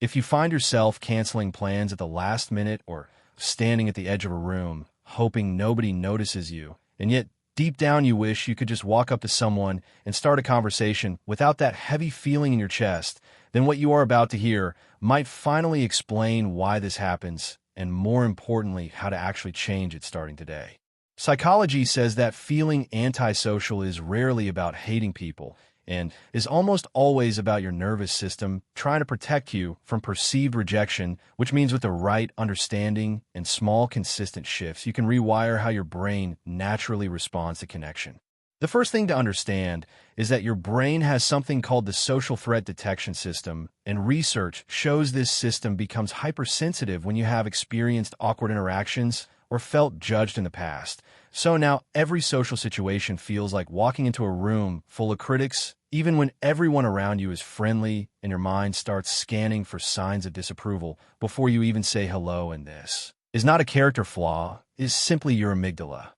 If you find yourself canceling plans at the last minute or standing at the edge of a room, hoping nobody notices you, and yet deep down you wish you could just walk up to someone and start a conversation without that heavy feeling in your chest, then what you are about to hear might finally explain why this happens, and more importantly, how to actually change it starting today. Psychology says that feeling antisocial is rarely about hating people, and is almost always about your nervous system trying to protect you from perceived rejection, which means with the right understanding and small consistent shifts, you can rewire how your brain naturally responds to connection. The first thing to understand is that your brain has something called the social threat detection system, and research shows this system becomes hypersensitive when you have experienced awkward interactions or felt judged in the past. So now every social situation feels like walking into a room full of critics, even when everyone around you is friendly and your mind starts scanning for signs of disapproval before you even say hello. And this is not a character flaw, it is simply your amygdala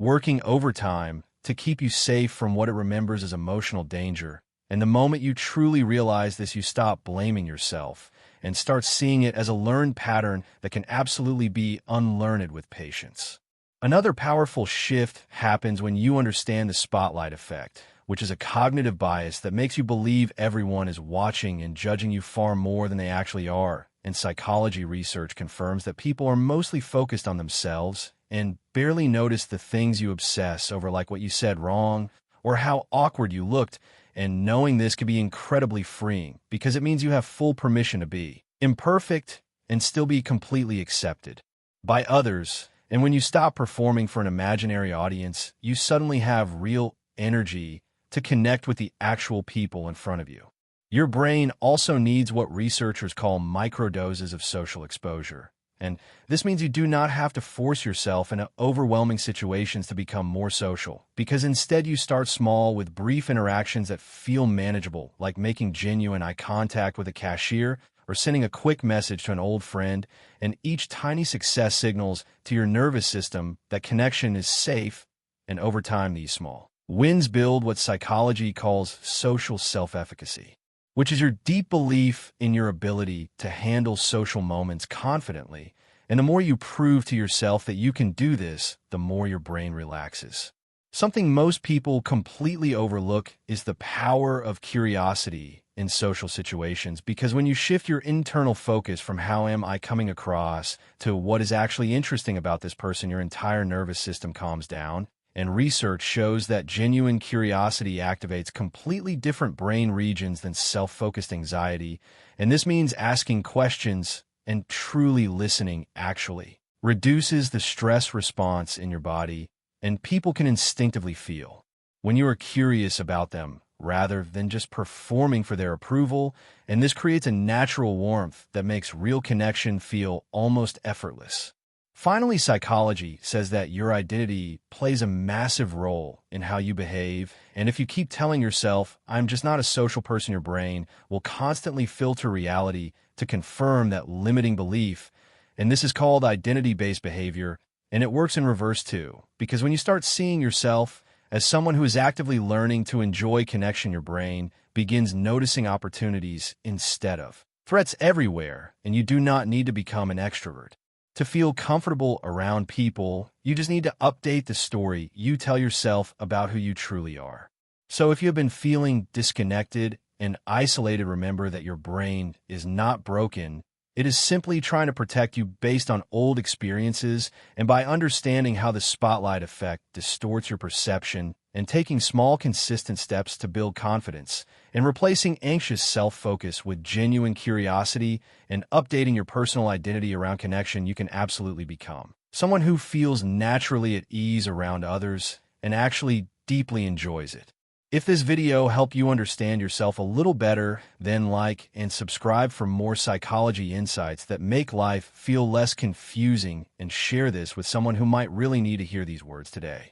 working overtime to keep you safe from what it remembers as emotional danger. And the moment you truly realize this, you stop blaming yourself and start seeing it as a learned pattern that can absolutely be unlearned with patience. Another powerful shift happens when you understand the spotlight effect, which is a cognitive bias that makes you believe everyone is watching and judging you far more than they actually are. And psychology research confirms that people are mostly focused on themselves and barely notice the things you obsess over, like what you said wrong or how awkward you looked. And knowing this can be incredibly freeing because it means you have full permission to be imperfect and still be completely accepted by others. And when you stop performing for an imaginary audience, you suddenly have real energy to connect with the actual people in front of you. Your brain also needs what researchers call microdoses of social exposure. And this means you do not have to force yourself into overwhelming situations to become more social, because instead you start small with brief interactions that feel manageable, like making genuine eye contact with a cashier or sending a quick message to an old friend. And each tiny success signals to your nervous system that connection is safe, and over time these small wins build what psychology calls social self-efficacy, which is your deep belief in your ability to handle social moments confidently. And the more you prove to yourself that you can do this, the more your brain relaxes. Something most people completely overlook is the power of curiosity in social situations, because when you shift your internal focus from how am I coming across to what is actually interesting about this person, your entire nervous system calms down. And research shows that genuine curiosity activates completely different brain regions than self-focused anxiety. And this means asking questions and truly listening actually reduces the stress response in your body, and people can instinctively feel when you are curious about them rather than just performing for their approval. And this creates a natural warmth that makes real connection feel almost effortless. Finally, psychology says that your identity plays a massive role in how you behave, and if you keep telling yourself, I'm just not a social person, your brain will constantly filter reality to confirm that limiting belief. And this is called identity-based behavior, and it works in reverse too, because when you start seeing yourself as someone who is actively learning to enjoy connection, your brain begins noticing opportunities instead of threats everywhere, and you do not need to become an extrovert to feel comfortable around people. You just need to update the story you tell yourself about who you truly are. So if you have been feeling disconnected and isolated, remember that your brain is not broken. It is simply trying to protect you based on old experiences, and by understanding how the spotlight effect distorts your perception and taking small, consistent steps to build confidence, and replacing anxious self-focus with genuine curiosity and updating your personal identity around connection, you can absolutely become someone who feels naturally at ease around others and actually deeply enjoys it. If this video helped you understand yourself a little better, then like and subscribe for more psychology insights that make life feel less confusing, and share this with someone who might really need to hear these words today.